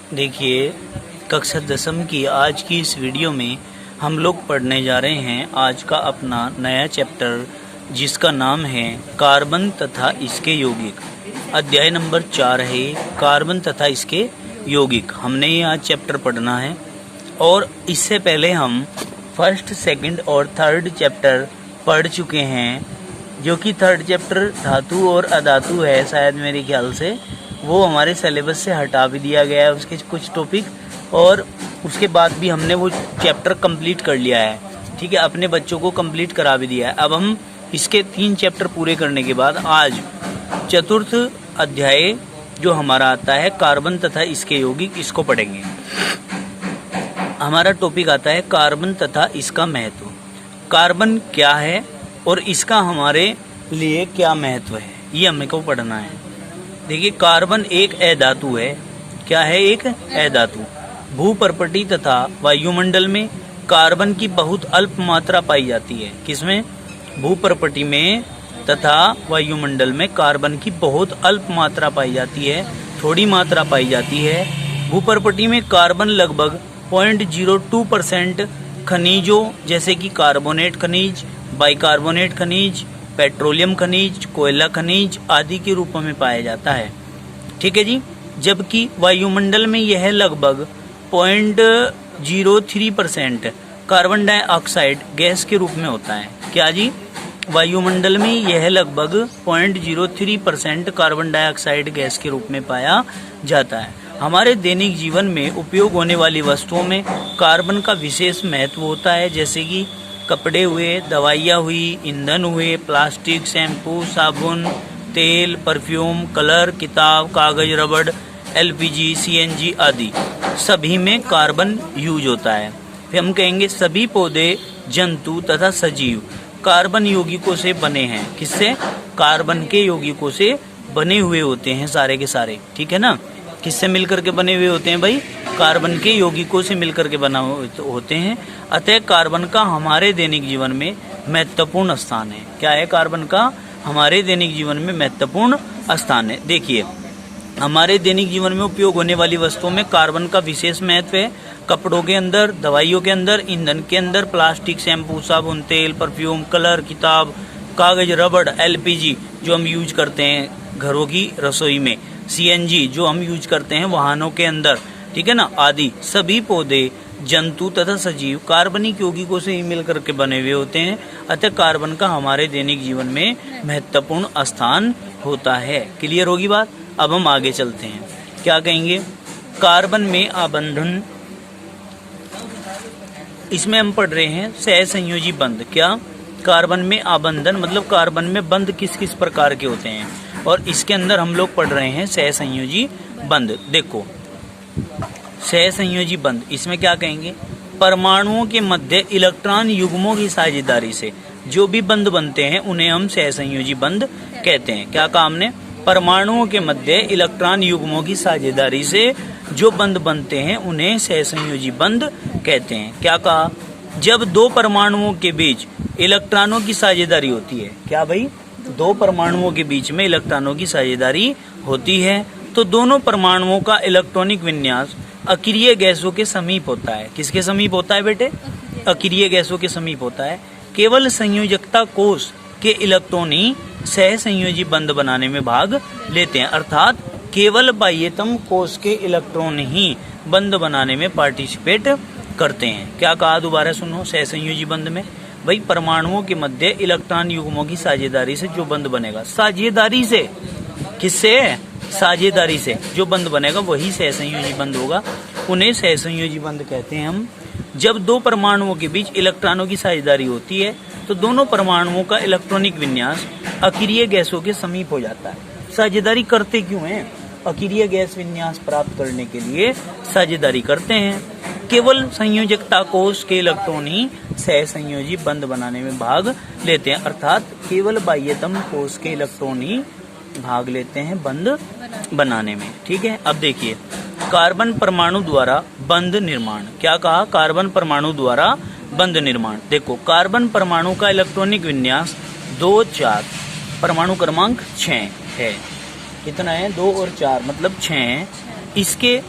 देखिए, कक्षा 10वीं की आज की इस वीडियो में हम लोग पढ़ने जा रहे हैं आज का अपना नया चैप्टर, जिसका नाम है कार्बन तथा इसके यौगिक। अध्याय नंबर 4 है कार्बन तथा इसके यौगिक। हमने ये आज चैप्टर पढ़ना है और इससे पहले हम फर्स्ट, सेकंड और थर्ड चैप्टर पढ़ चुके हैं, जो कि थर्ड चैप्टर धातु और अधातु है शायद मेरे ख्याल से। वो हमारे सिलेबस से हटा भी दिया गया है उसके कुछ टॉपिक, और उसके बाद भी हमने वो चैप्टर कंप्लीट कर लिया है। ठीक है, अपने बच्चों को कंप्लीट करा भी दिया है। अब हम इसके 3 चैप्टर पूरे करने के बाद आज चतुर्थ अध्याय जो हमारा आता है कार्बन तथा इसके यौगिक, इसको पढ़ेंगे। हमारा टॉपिक आता है कार्बन तथा इसका महत्व। कार्बन क्या है और इसका हमारे लिए क्या महत्व है, ये हमको पढ़ना है। देखिए, कार्बन एक अधातु है। क्या है? एक अधातु। भूपर्पटी तथा वायुमंडल में कार्बन की बहुत अल्प मात्रा पाई जाती है। किसमें? भूपर्पटी में तथा वायुमंडल में कार्बन की बहुत अल्प मात्रा पाई जाती है, थोड़ी मात्रा पाई जाती है। भूपर्पटी में कार्बन लगभग 0.02% खनिजों जैसे कि कार्बोनेट खनिज, बाइकार्बोनेट खनिज, पेट्रोलियम खनिज, कोयला खनिज आदि के रूप में पाया जाता है। ठीक है जी। जबकि वायुमंडल में यह लगभग 0.03% कार्बन डाइऑक्साइड गैस के रूप में होता है। क्या जी? वायुमंडल में यह लगभग 0.03% कार्बन डाइऑक्साइड गैस के रूप में पाया जाता है। हमारे दैनिक जीवन में उपयोग होने वाली वस्तुओं में कार्बन का विशेष महत्व होता है, जैसे कि कपड़े हुए, दवाइयाँ हुई, ईंधन हुए, प्लास्टिक, शैम्पू, साबुन, तेल, परफ्यूम, कलर, किताब, कागज, रबड़, एलपीजी, सीएनजी आदि सभी में कार्बन यूज होता है। फिर हम कहेंगे सभी पौधे, जंतु तथा सजीव कार्बन यौगिकों से बने हैं। किससे? कार्बन के यौगिकों से बने हुए होते हैं सारे के सारे। ठीक है ना? किससे मिलकर के बने हुए होते हैं भाई? कार्बन के यौगिकों से मिलकर के बना होते हैं। अतः कार्बन का हमारे दैनिक जीवन में महत्वपूर्ण स्थान है। क्या है? कार्बन का हमारे दैनिक जीवन में महत्वपूर्ण स्थान है। देखिए, हमारे दैनिक जीवन में उपयोग होने वाली वस्तुओं में कार्बन का विशेष महत्व है। कपड़ों के अंदर, दवाइयों के अंदर, ईंधन के अंदर, प्लास्टिक, शैम्पू, साबुन, तेल, परफ्यूम, कलर, किताब, कागज, रबड़, एलपीजी जो हम यूज करते हैं घरों की रसोई में, सीएनजी जो हम यूज करते हैं वाहनों के अंदर, ठीक है ना, आदि सभी पौधे, जंतु तथा सजीव कार्बनिक यौगिकों से ही मिलकर के बने हुए होते हैं। अतः कार्बन का हमारे दैनिक जीवन में महत्वपूर्ण स्थान होता है। क्लियर होगी बात? अब हम आगे चलते हैं। क्या कहेंगे? कार्बन में आबंधन, इसमें हम पढ़ रहे हैं सहसंयोजी बंध। क्या? कार्बन में आबंधन मतलब कार्बन में बंध किस किस प्रकार के होते हैं, और इसके अंदर हम लोग पढ़ रहे हैं सहसंयोजी बंध। देखो, सहसंयोजी बंध, इसमें क्या कहेंगे? परमाणुओं के मध्य इलेक्ट्रॉन युग्मों की साझेदारी से जो भी बंध बनते हैं उन्हें हम सहसंयोजी बंध कहते हैं। क्या कहा हमने? परमाणुओं के मध्य इलेक्ट्रॉन युग्मों की साझेदारी से जो बंध बनते हैं उन्हें सहसंयोजी बंध कहते हैं। क्या कहा? जब दो परमाणुओं के बीच इलेक्ट्रॉनों की साझेदारी होती है। क्या भाई? दो परमाणुओं के बीच में इलेक्ट्रॉनों की साझेदारी होती है तो दोनों परमाणुओं का इलेक्ट्रॉनिक विन्यास अक्रिय गैसों के समीप होता है। किसके समीप होता है बेटे? अक्रिय गैसों के समीप होता है। केवल संयोजकता कोष के इलेक्ट्रॉन ही सहसंयोजी बंध बनाने में भाग लेते हैं, अर्थात केवल बाह्यतम कोष के इलेक्ट्रॉन ही बंध बनाने में पार्टिसिपेट करते हैं। क्या कहा? दोबारा सुनो। सहसंयोजी बंध में भाई परमाणुओं के मध्य इलेक्ट्रॉन युग्मों की साझेदारी से जो बंध बनेगा, साझेदारी से, किससे? साझेदारी से जो बंध बनेगा वही सहसंयोजी बंध होगा, उन्हें सहसंयोजी बंध कहते हैं हम। जब दो परमाणुओं के बीच इलेक्ट्रॉनों की साझेदारी होती है तो दोनों परमाणुओं का इलेक्ट्रॉनिक विन्यास अक्रिय गैसों के समीप हो जाता है। साझेदारी करते क्यों हैं? अक्रिय गैस विन्यास प्राप्त करने के लिए साझेदारी करते हैं। केवल संयोजकता कोष के इलेक्ट्रॉन ही सहसंयोजी बंध बनाने में भाग लेते हैं, अर्थात केवल बाह्यतम कोष के इलेक्ट्रॉन ही भाग लेते हैं बंध बनाने में। ठीक है। अब देखिए, कार्बन परमाणु द्वारा बंध निर्माण। क्या कहा? कार्बन परमाणु द्वारा बंध निर्माण। देखो, कार्बन परमाणु का इलेक्ट्रॉनिक विन्यास 2, 4, परमाणु क्रमांक 6 है। कितना है? 2 और 4 मतलब 6 है। इसके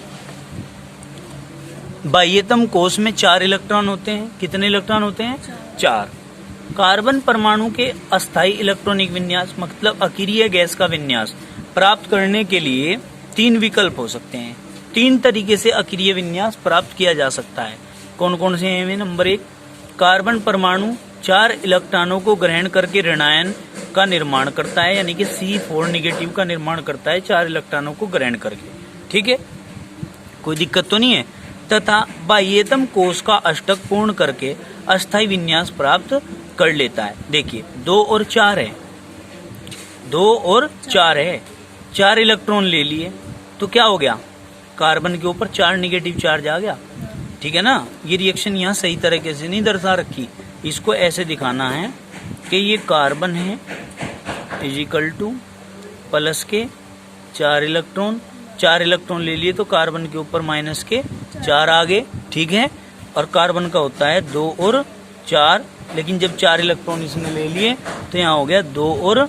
बाह्यतम कोष में 4 इलेक्ट्रॉन होते हैं। कितने इलेक्ट्रॉन होते हैं? 4। कार्बन परमाणु के अस्थायी इलेक्ट्रॉनिक विन्यास मतलब अकीरीय गैस का विन्यास प्राप्त करने के लिए 3 विकल्प हो सकते हैं। 3 तरीके से अकीरीय विन्यास प्राप्त किया जा सकता है। कौन कौन से हैं? नंबर 1, कार्बन परमाणु 4 इलेक्ट्रॉनों को ग्रहण करके ऋणायन का निर्माण करता है, यानी कि C4 नेगेटिव का निर्माण करता है 4 इलेक्ट्रॉनों को ग्रहण करके। ठीक है, कोई दिक्कत तो नहीं है। तथा बाह्यतम कोष का अष्टक पूर्ण करके अस्थायी विन्यास प्राप्त कर लेता है। देखिए 2 और 4 है, 2 और 4 है, 4 इलेक्ट्रॉन ले लिए तो क्या हो गया? कार्बन के ऊपर 4 नेगेटिव चार्ज आ गया। ठीक है ना, ये रिएक्शन यहाँ सही तरीके से नहीं दर्शा रखी। इसको ऐसे दिखाना है कि ये कार्बन है इजिकल टू प्लस के 4 इलेक्ट्रॉन, 4 इलेक्ट्रॉन ले लिए तो कार्बन के ऊपर माइनस के 4 आ गए। ठीक है, और कार्बन का होता है 2 और 4, लेकिन जब 4 इलेक्ट्रॉन इसने ले लिए तो यहाँ हो गया 2 और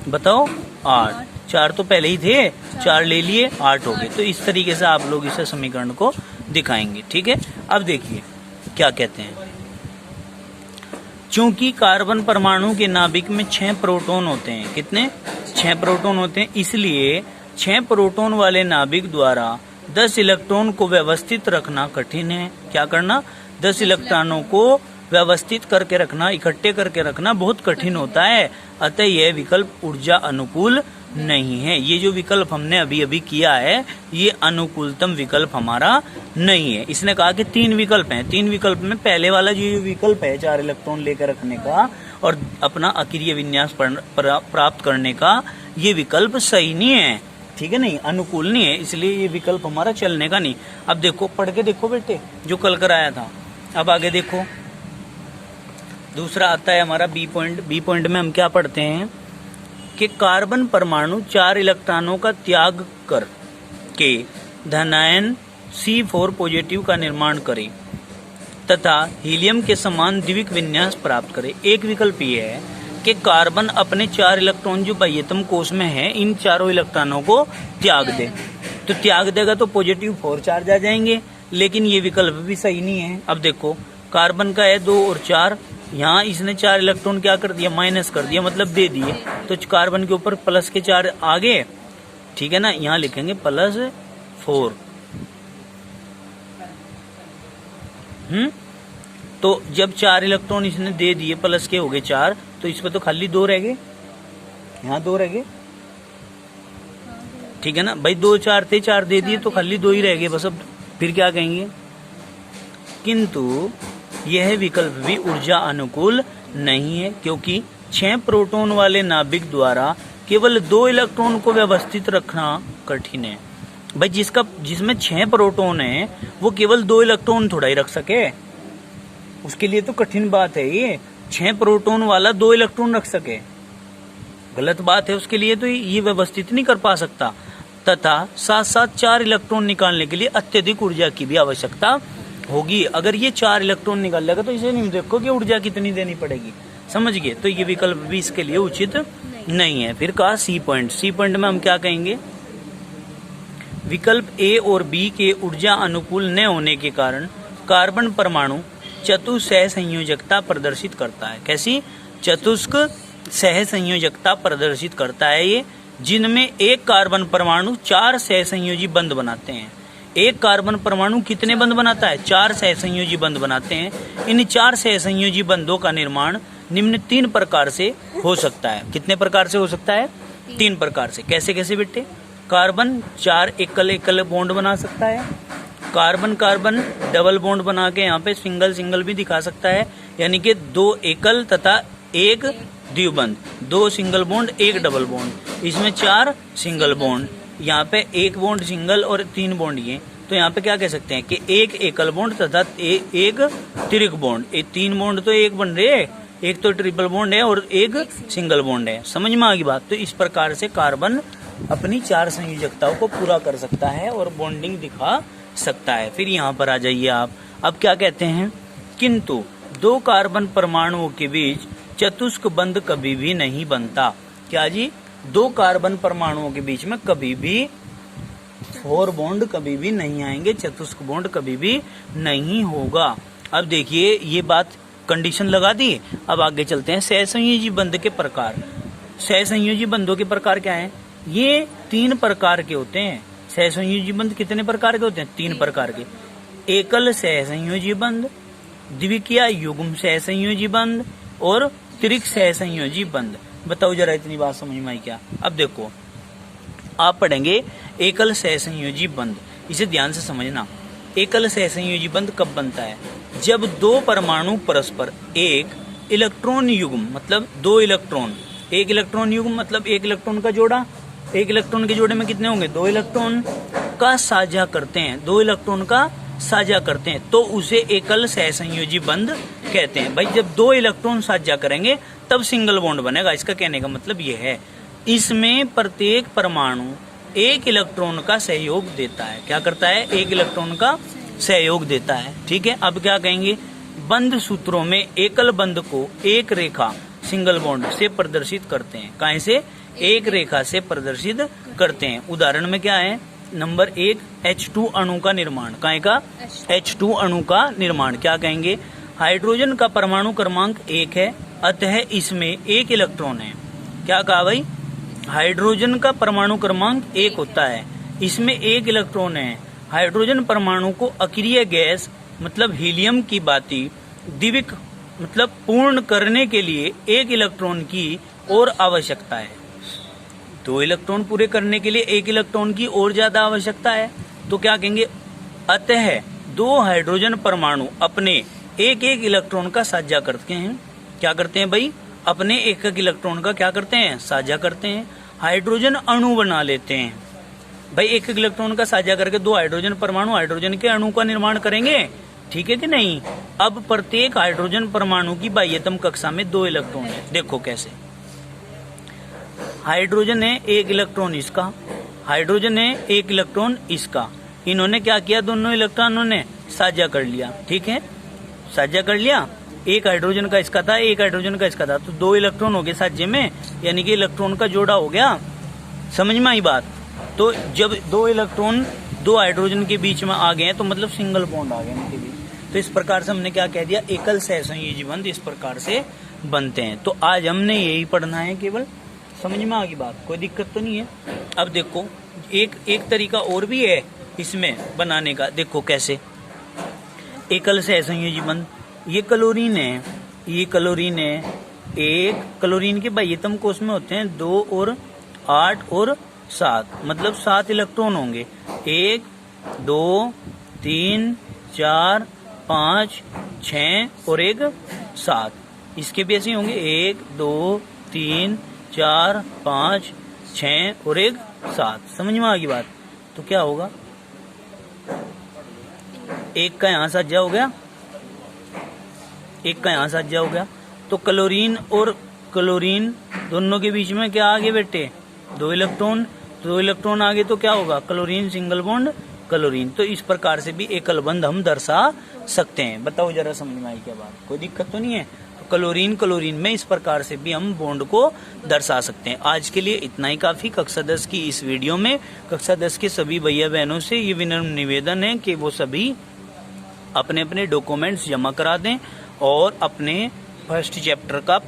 बताओ 8। 4 तो पहले ही थे, 4 ले लिए 8 हो गए। तो इस तरीके से आप लोग इस समीकरण को दिखाएंगे। ठीक है, अब देखिए क्या कहते हैं। चूंकि कार्बन परमाणु के नाभिक में 6 प्रोटॉन होते हैं, कितने? 6 प्रोटॉन होते हैं, इसलिए 6 प्रोटॉन वाले नाभिक द्वारा 10 इलेक्ट्रॉन को व्यवस्थित रखना कठिन है। क्या करना? 10 इलेक्ट्रॉनों को व्यवस्थित करके रखना, इकट्ठे करके रखना बहुत कठिन होता है। अतः यह विकल्प ऊर्जा अनुकूल नहीं है। ये जो विकल्प हमने अभी अभी किया है ये अनुकूलतम विकल्प हमारा नहीं है। इसने कहा कि 3 विकल्प हैं, 3 विकल्प में पहले वाला जो विकल्प है 4 इलेक्ट्रॉन लेकर रखने का और अपना अकीरीय विन्यास प्राप्त करने का, ये विकल्प सही नहीं है। ठीक है, नहीं अनुकूल नहीं है, इसलिए ये विकल्प हमारा चलने का नहीं। अब देखो, पढ़ के देखो बेटे जो कल कराया था। अब आगे देखो, दूसरा आता है हमारा बी पॉइंट। बी पॉइंट में हम क्या पढ़ते हैं कि कार्बन परमाणु 4 इलेक्ट्रॉनों का त्याग कर के धनायन C4 पॉजिटिव का निर्माण करे तथा हीलियम के समान द्विक विन्यास प्राप्त करे। एक विकल्प ये है कि कार्बन अपने 4 इलेक्ट्रॉन जो बाह्यतम कोष में है इन चारों इलेक्ट्रॉनों को त्याग दे। तो त्याग देगा तो पॉजिटिव 4 चार्ज आ जाएंगे, लेकिन ये विकल्प भी सही नहीं है। अब देखो, कार्बन का है 2 और 4, यहाँ इसने 4 इलेक्ट्रॉन क्या कर दिया? माइनस कर दिया, मतलब दे दिए। तो कार्बन के ऊपर प्लस के 4 आ गए। ठीक है ना, यहाँ लिखेंगे +4। तो जब 4 इलेक्ट्रॉन इसने दे दिए, प्लस के हो गए 4, तो इस पर तो खाली 2 रह गए, यहाँ 2 रह गए। ठीक है ना भाई, 2 4 थे, 4 दे दिए तो खाली 2 ही रह गए बस। अब फिर क्या कहेंगे? किंतु यह विकल्प भी ऊर्जा अनुकूल नहीं है, क्योंकि 6 प्रोटॉन वाले नाभिक द्वारा केवल 2 इलेक्ट्रॉन को व्यवस्थित रखना कठिन है। भाई जिसमें 6 प्रोटॉन है वो केवल 2 इलेक्ट्रॉन थोड़ा ही रख सके, उसके लिए तो कठिन बात है। ये 6 प्रोटॉन वाला 2 इलेक्ट्रॉन रख सके, गलत बात है उसके लिए, तो ये व्यवस्थित नहीं कर पा सकता। तथा साथ साथ 4 इलेक्ट्रॉन निकालने के लिए अत्यधिक ऊर्जा की भी आवश्यकता होगी। अगर ये 4 इलेक्ट्रॉन निकाल लेगा तो इसे नहीं देखो कि ऊर्जा कितनी देनी पड़ेगी, समझ गए? तो ये विकल्प भी इसके लिए उचित नहीं है। फिर कहा सी पॉइंट। सी पॉइंट में हम क्या कहेंगे? विकल्प ए और बी के ऊर्जा अनुकूल न होने के कारण कार्बन परमाणु चतुसह संयोजकता प्रदर्शित करता है। कैसी? चतुष्क सह संयोजकता प्रदर्शित करता है ये, जिनमें एक कार्बन परमाणु 4 सहसंयोजी बंध बनाते हैं। एक कार्बन परमाणु कितने बंध बनाता है? 4 सहसंयोजी बंध बनाते हैं। इन 4 सहसंयोजी बंधों का निर्माण निम्न 3 प्रकार से हो सकता है। कितने प्रकार से हो सकता है? 3 प्रकार से। कैसे कैसे बेटे? कार्बन 4 एकल एकल बॉन्ड बना सकता है, कार्बन कार्बन डबल बॉन्ड बना के यहाँ पे सिंगल सिंगल भी दिखा सकता है, यानी कि 2 एकल तथा 1 द्विबंध, 2 सिंगल बॉन्ड 1 डबल बॉन्ड, इसमें 4 सिंगल बॉन्ड, यहाँ पे 1 बॉन्ड सिंगल और 3 बॉन्ड ये। तो यहाँ पे क्या कह सकते हैं कि 1 एकल बॉन्ड तथा 1 त्रिक बॉन्ड। 3 बॉन्ड तो 1 बन रहे, 1 तो ट्रिपल बॉन्ड है और 1 सिंगल बॉन्ड है। समझ में आ गई बात? तो इस प्रकार से कार्बन अपनी 4 संयोजकताओं को पूरा कर सकता है और बॉन्डिंग दिखा सकता है। फिर यहाँ पर आ जाइए आप, अब क्या कहते हैं? किंतु 2 कार्बन परमाणुओं के बीच चतुष्क बंध कभी भी नहीं बनता। क्या जी? 2 कार्बन परमाणुओं के बीच में कभी भी फोर बॉन्ड कभी भी नहीं आएंगे, चतुष्क बॉन्ड कभी भी नहीं होगा। अब देखिए ये बात कंडीशन लगा दी। अब आगे चलते हैं सहसंयोजी बंध के प्रकार। सहसंयोजी बंधों के प्रकार क्या हैं? ये 3 प्रकार के होते हैं। सहसंयोजी बंध कितने प्रकार के होते हैं? 3 प्रकार के। एकल सहसंयोजी बंध, द्विकीय युग्म सहसंयोजी बंध और त्रिक सहसंयोजी बंध। बताओ जरा इतनी बात समझ में आई क्या? अब देखो आप पढ़ेंगे एकल सहसंयोजी बंध, इसे ध्यान से समझना। एकल सहसंयोजी बंध कब बनता है? जब 2 परमाणु परस्पर एक इलेक्ट्रॉन युग्म, मतलब 2 इलेक्ट्रॉन, एक इलेक्ट्रॉन युग्म मतलब एक इलेक्ट्रॉन का जोड़ा, एक इलेक्ट्रॉन के जोड़े में कितने होंगे? 2 इलेक्ट्रॉन का साझा करते हैं, 2 इलेक्ट्रॉन का साझा करते हैं, तो उसे एकल सहसंयोजी बंध कहते हैं। भाई जब 2 इलेक्ट्रॉन साझा करेंगे तब सिंगल बॉन्ड बनेगा। इसका कहने का मतलब यह है, इसमें प्रत्येक परमाणु एक इलेक्ट्रॉन का सहयोग देता है। क्या करता है? एक इलेक्ट्रॉन का सहयोग देता है। ठीक है, अब क्या कहेंगे? बंध सूत्रों में एकल बंध को एक रेखा सिंगल बॉन्ड से प्रदर्शित करते हैं। कहां से? एक रेखा से प्रदर्शित करते हैं। उदाहरण में क्या है? नंबर 1 H2 अणु का निर्माण। काहे का? H2 अणु का निर्माण। क्या कहेंगे? हाइड्रोजन का परमाणु क्रमांक 1 है, अतः इसमें एक इलेक्ट्रॉन है। क्या कहा भाई? हाइड्रोजन का परमाणु क्रमांक 1 होता है, इसमें एक इलेक्ट्रॉन है। हाइड्रोजन परमाणु को अक्रिय गैस मतलब हीलियम की भांति द्विक मतलब पूर्ण करने के लिए एक इलेक्ट्रॉन की और आवश्यकता है। 2 इलेक्ट्रॉन पूरे करने के लिए एक इलेक्ट्रॉन की और ज्यादा आवश्यकता है। तो क्या कहेंगे? अतः 2 हाइड्रोजन परमाणु अपने एक एक इलेक्ट्रॉन का साझा करते हैं। क्या करते हैं भाई? अपने एक एक इलेक्ट्रॉन का क्या करते हैं? साझा करते हैं। हाइड्रोजन अणु बना लेते हैं। भाई एक एक इलेक्ट्रॉन का साझा करके 2 हाइड्रोजन परमाणु हाइड्रोजन के अणु का निर्माण करेंगे। ठीक है कि नहीं? अब प्रत्येक हाइड्रोजन परमाणु की बाह्यतम कक्षा में 2 इलेक्ट्रॉन है। देखो कैसे? हाइड्रोजन है, एक इलेक्ट्रॉन इसका, हाइड्रोजन है, एक इलेक्ट्रॉन इसका। इन्होंने क्या किया? दोनों इलेक्ट्रॉनों ने साझा कर लिया। ठीक है, साझा कर लिया। एक हाइड्रोजन का इसका था, एक हाइड्रोजन का इसका था, तो 2 इलेक्ट्रॉन हो गए साझे में, यानी कि इलेक्ट्रॉन का जोड़ा हो गया। समझ में आई बात? तो जब 2 इलेक्ट्रॉन 2 हाइड्रोजन के बीच में आ गए हैं तो मतलब सिंगल बॉन्ड आ गए इनके बीच। तो इस प्रकार से हमने क्या कह दिया? एकल सहसंयोजी बंध इस प्रकार से बनते हैं। तो आज हमने यही पढ़ना है केवल। समझ में आ गई बात? कोई दिक्कत तो नहीं है? अब देखो एक तरीका और भी है इसमें बनाने का। देखो कैसे? एकल सहसंयोजी बंध, ये क्लोरीन है, ये क्लोरीन है। एक क्लोरीन के बाह्यतम कोश में होते हैं 2 और 8 और 7, मतलब 7 इलेक्ट्रॉन होंगे। 1 2 3 4 5 6 और 1 7। इसके भी ऐसे ही होंगे 1 2 3 4 5 6 और 1 7। समझ में आ गई बात? तो क्या होगा? एक का यहाँ साझा हो गया, एक का यहाँ साझा हो गया। तो क्लोरीन और क्लोरीन दोनों के बीच में क्या आगे बेटे? 2 इलेक्ट्रॉन। 2 इलेक्ट्रॉन आगे तो क्या होगा? Chlorine single bond chlorine. तो इस प्रकार से भी एकल बंध हम दर्शा सकते हैं। बताओ जरा समझ में आई क्या बात? कोई दिक्कत तो नहीं है? तो क्लोरीन क्लोरीन में इस प्रकार से भी हम बॉन्ड को दर्शा सकते हैं। आज के लिए इतना ही काफी। कक्षा 10 की इस वीडियो में कक्षा 10 के सभी भैया बहनों से ये विनम्र निवेदन है कि वो सभी अपने अपने डॉक्यूमेंट्स जमा करा दें और अपने फर्स्ट चैप्टर का,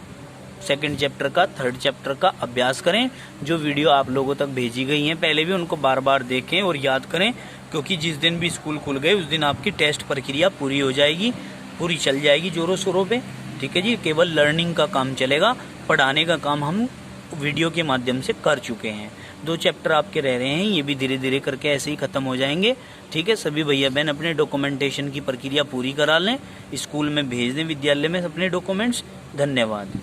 सेकंड चैप्टर का, थर्ड चैप्टर का अभ्यास करें। जो वीडियो आप लोगों तक भेजी गई हैं पहले भी उनको बार बार देखें और याद करें, क्योंकि जिस दिन भी स्कूल खुल गए उस दिन आपकी टेस्ट प्रक्रिया पूरी हो जाएगी, पूरी चल जाएगी जोरों शोरों पे। ठीक है जी? केवल लर्निंग का काम चलेगा, पढ़ाने का काम हम वीडियो के माध्यम से कर चुके हैं। 2 चैप्टर आपके रह रहे हैं, ये भी धीरे धीरे करके ऐसे ही खत्म हो जाएंगे। ठीक है? सभी भैया बहन अपने डॉक्यूमेंटेशन की प्रक्रिया पूरी करा लें, स्कूल में भेज दें, विद्यालय में अपने डॉक्यूमेंट्स। धन्यवाद।